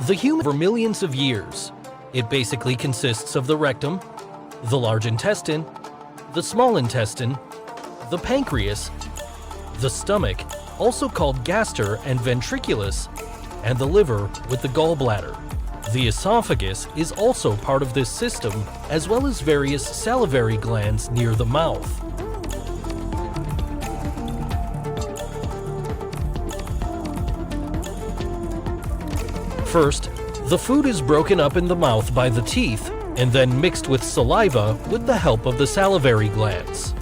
The human for millions of years. It basically consists of the rectum, the large intestine, the small intestine, the pancreas, the stomach, also called gaster and ventriculus, and the liver with the gallbladder. The esophagus is also part of this system, as well as various salivary glands near the mouth. First, the food is broken up in the mouth by the teeth and then mixed with saliva with the help of the salivary glands.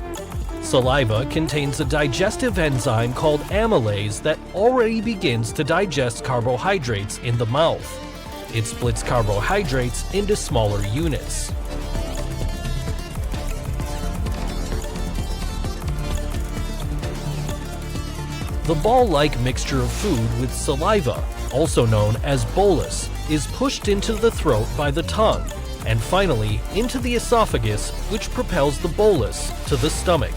Saliva contains a digestive enzyme called amylase that already begins to digest carbohydrates in the mouth. It splits carbohydrates into smaller units. The ball-like mixture of food with saliva, also known as bolus, is pushed into the throat by the tongue, and finally into the esophagus, which propels the bolus to the stomach.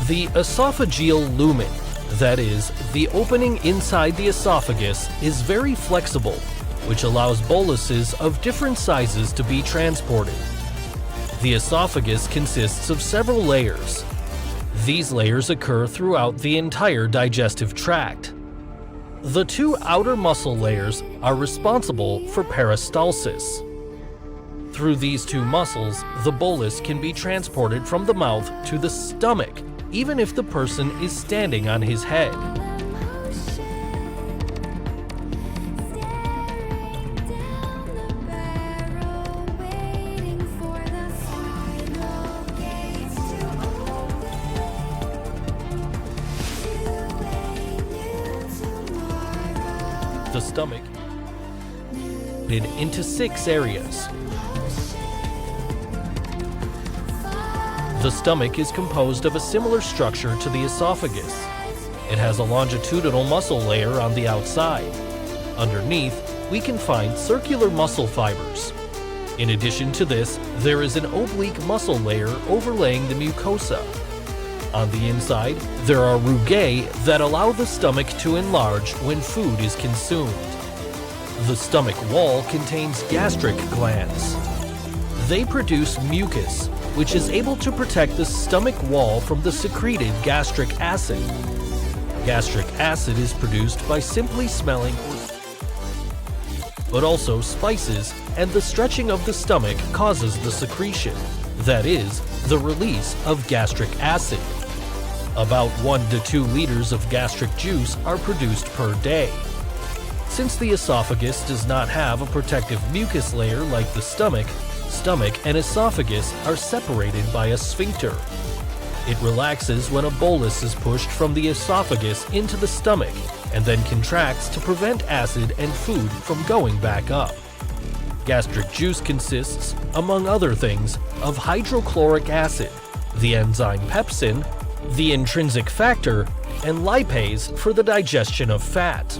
The esophageal lumen, that is, the opening inside the esophagus, is very flexible, which allows boluses of different sizes to be transported. The esophagus consists of several layers. These layers occur throughout the entire digestive tract. The two outer muscle layers are responsible for peristalsis. Through these two muscles, the bolus can be transported from the mouth to the stomach, even if the person is standing on his head. The stomach is divided into 6 areas. The stomach is composed of a similar structure to the esophagus. It has a longitudinal muscle layer on the outside. Underneath, we can find circular muscle fibers. In addition to this, there is an oblique muscle layer overlaying the mucosa. On the inside, there are rugae that allow the stomach to enlarge when food is consumed. The stomach wall contains gastric glands. They produce mucus, which is able to protect the stomach wall from the secreted gastric acid. Gastric acid is produced by simply smelling, but also spices, and the stretching of the stomach causes the secretion, that is, the release of gastric acid. About 1 to 2 liters of gastric juice are produced per day. Since the esophagus does not have a protective mucus layer like the stomach and esophagus are separated by a sphincter. It relaxes when a bolus is pushed from the esophagus into the stomach and then contracts to prevent acid and food from going back up. Gastric juice consists, among other things, of hydrochloric acid, the enzyme pepsin, the intrinsic factor, and lipase for the digestion of fat.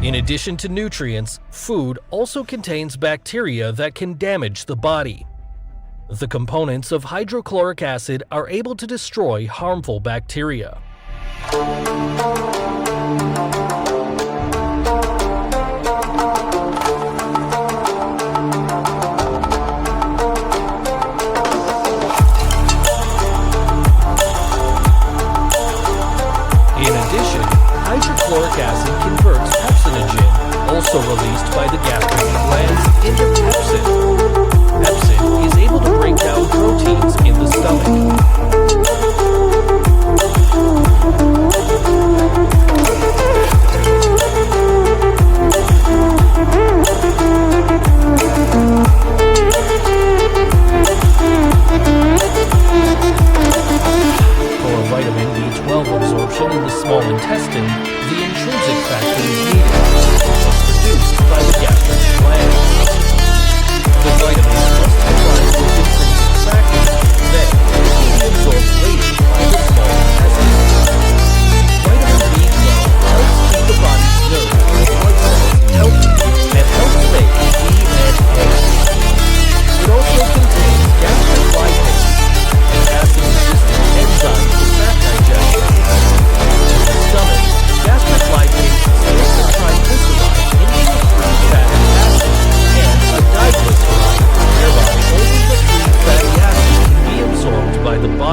In addition to nutrients, food also contains bacteria that can damage the body. The components of hydrochloric acid are able to destroy harmful bacteria. In addition, hydrochloric acid converts pepsinogen, also released by the gastric glands, into pepsin. Pepsin is able to break down proteins in the stomach. For vitamin B12 absorption in the small intestine, the intrinsic factor is needed, which is produced by the gastric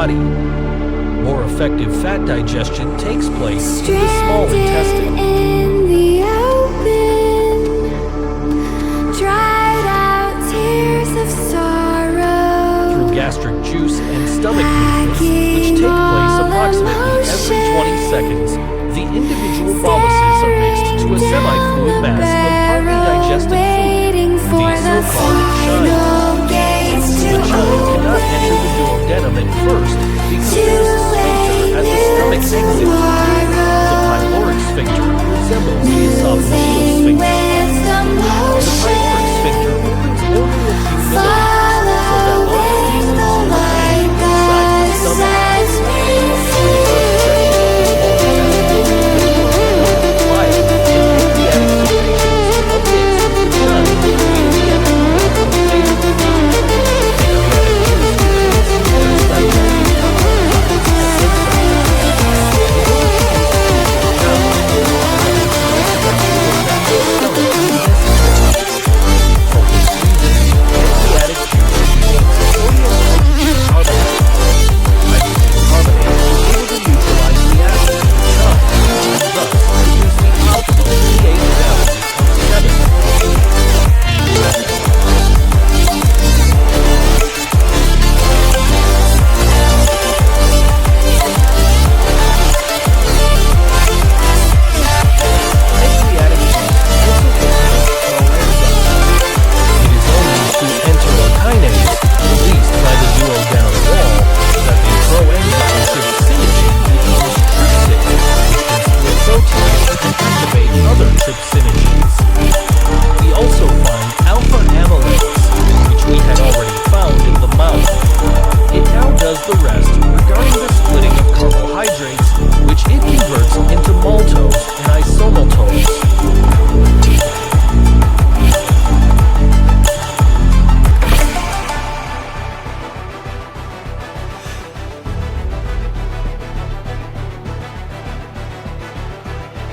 body. More effective fat digestion takes place in the small intestine. In the open, dried out tears of sorrow. Through gastric juice and stomach movements, which take place approximately every 20 seconds, the individual boluses are mixed to a semi-fluid mass of partly digested food, the so-called chine. The chine cannot enter the duodenum at first because there is a sphincter at the stomach exit. The pyloric sphincter resembles the esophageal sphincter. The pyloric sphincter opens only a few millimeters so that large pieces will remain inside the stomach.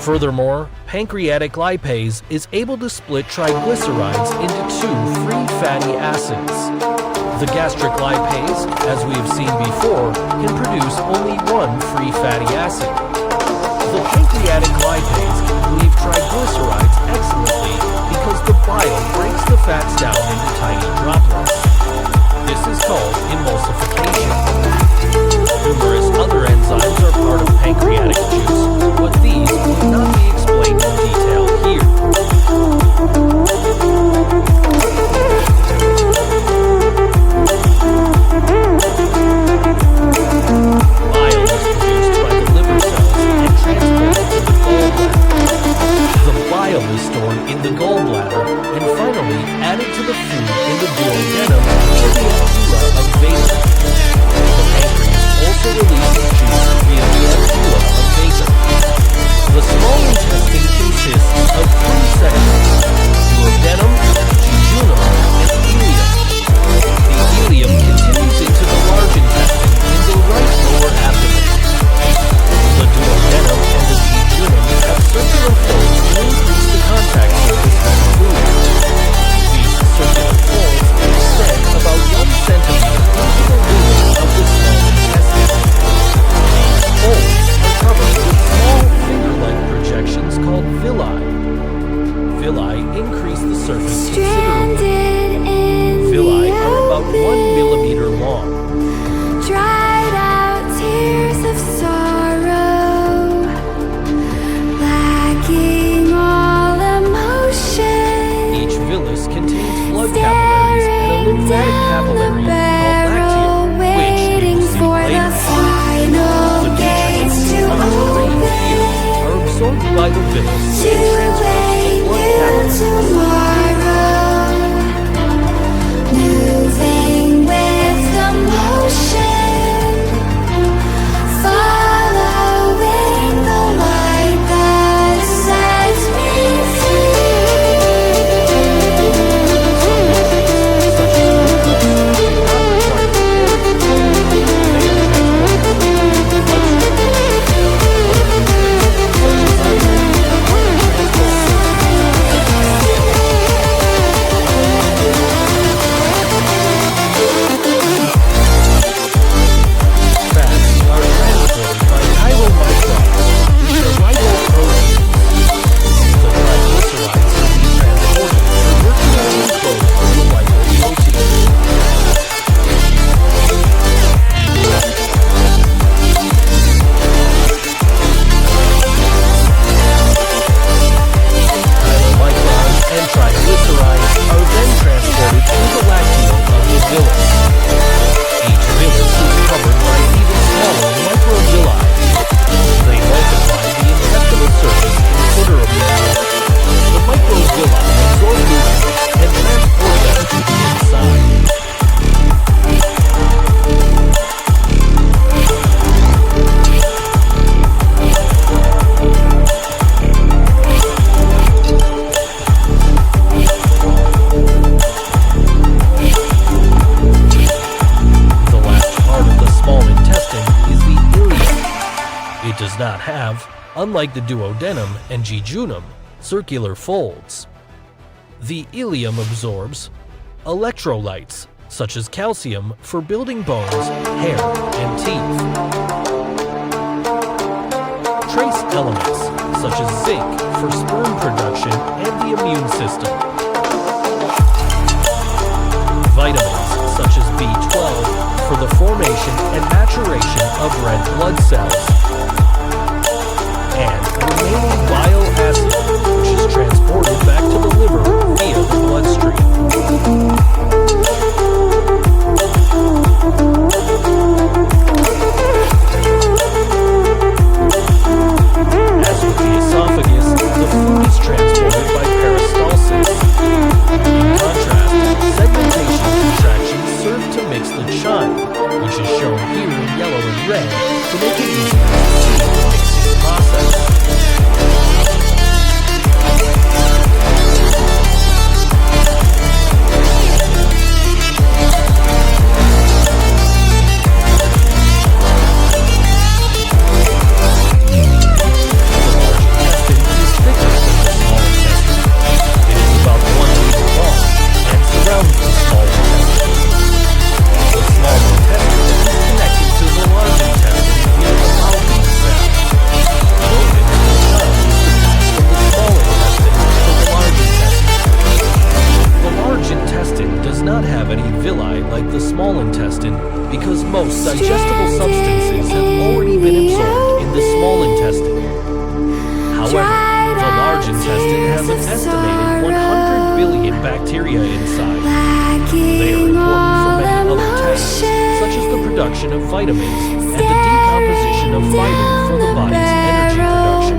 Furthermore, pancreatic lipase is able to split triglycerides into two free fatty acids. The gastric lipase, as we have seen before, can produce only one free fatty acid. The pancreatic lipase can cleave triglycerides excellently because the bile breaks the fats down into tiny droplets. This is called emulsification. Numerous other enzymes are part of pancreatic juice, but these will not be explained in detail here. Bile is produced by the liver cells and transported to the gallbladder. The bile is stored in the gallbladder and finally added to the food in the duodenum or the ampulla of Vater. The pancreas also releases juice via the ampulla of Vater. The small intestine consists of three sections: duodenum, jejunum, and ileum. The ileum continues into the large intestine in the right lower abdomen. The duodenum and the jejunum have circular folds to increase the contact surface of the food. These circular folds extend about 1 centimeter into the lumen of the small intestine. These folds are covered with small finger-like projections called villi. Villi increase the surface considerably. Villi are about 1 millimeter long. Dried out tears of sorrow, lacking all emotion. Each villus contains blood capillaries and a lymphatic capillary called lacteum, which we will see later. The nutrients contained here are absorbed by the villus and transferred to the blood capillaries. Moving with the motion, following the light that sets me does not have, unlike the duodenum and jejunum, circular folds. The ileum absorbs electrolytes, such as calcium for building bones, hair, and teeth. Trace elements, such as zinc for sperm production and the immune system. Vitamins, such as B12 for the formation and maturation of red blood cells. And remaining bile acid, which is transported back to the liver via the bloodstream. As with the esophagus, the food is transported by peristalsis. In contrast, segmentation contractions serve to mix the chyme, which is shown here in yellow and red, to make it easier to see the mixing process. Like the small intestine, because most digestible substances have already been absorbed in the small intestine. However, the large intestine has an estimated 100 billion bacteria inside. They are important for many other tasks, such as the production of vitamins and the decomposition of fiber for the body's energy production.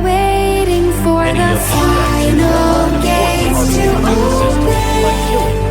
Any of these bacteria are an important part of the immune system by killing